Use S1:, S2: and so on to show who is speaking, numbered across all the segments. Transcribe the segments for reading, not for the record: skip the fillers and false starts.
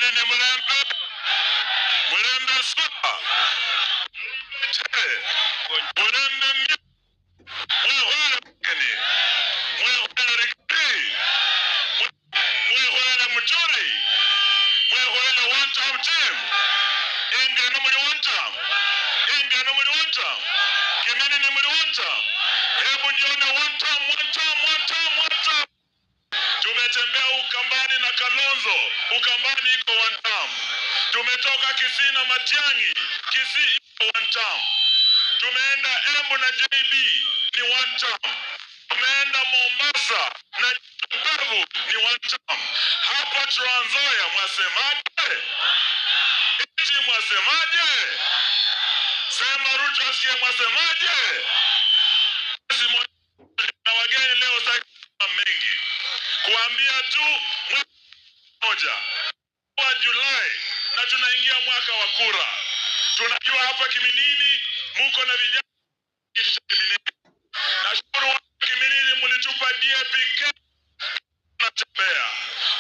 S1: kimini ni mulembe suka che mulembe mi mwihola kini mwihola rikiti mwihola mchuri mwihola one time team inga na muli one time kimini ni muli one time hebu nione one time. Tumetembea Ukambani na Kalonzo, Ukambani iko one term. Tumetoka Kisii na Matiang'i, Kisii iko one term. Tumeenda Embu na JB ni one term. Tumeenda Mombasa na Pevu ni one term. Hapa Trans Nzoia mwasemaje? Eti mwasemaje? Sema Ruto asikie mwasemaje? Na wageni leo sasa mengi kuambia tu moja wa Julai na tunaingia mwaka wa kura. Tunajua hapa Kiminini muko na vijana Kiminini. Nashukuru wa Kiminini mlitupa DAP na tembea.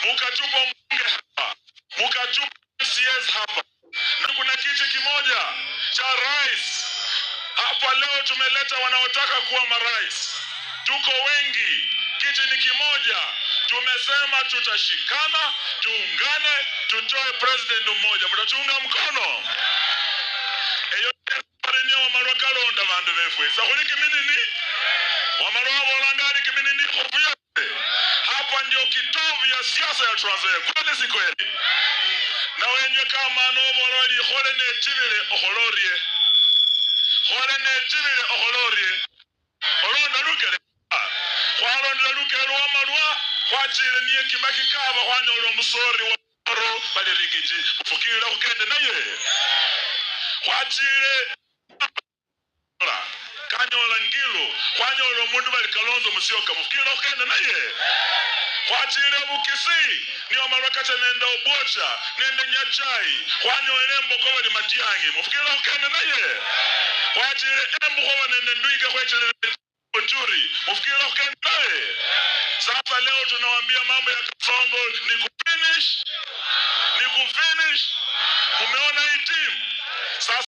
S1: Mukatupa mbunge hapa. Mukatupa CS hapa. Na kuna kiti kimoja cha rais. Hapa leo tumeleta wanaotaka kuwa marais. Tuko wengi. Kiti ni kimoja. Tumesema tutashikana, tuungane, tutoe president mmoja. Mtachunga mkono. Eyo ni wa Marwa Kalonda bandu befwe. Sakuli Kiminini. Wa Marwa Bolangari Kiminini hofu yote. Hapa ndio kitovu ya siasa ya Trans Nzoia. Kweli si kweli? Na wenye kama anobololi hole ne tibile oholorie. Olonda lukele. Kwalonda lukele wa Marwa. Kwachile niye Kibaki kaba kwanyolo musori wa ro balirigiti fukira ukende naye kwachile kanyola ngilo kwanyolo mundu bali Kalonzo Musyoka fukira ukende naye kwachile Bukisi ni Omarwakacha nenda Obocha nenda Nyachai kwanyole Mboko bali Matiang'i fukira ukende naye kwachile Embu kwa nenda Ndwiga kwachile Ochuri, mufikira ukende naye. Sasa leo tunawaambia mambo ya Kasongo ni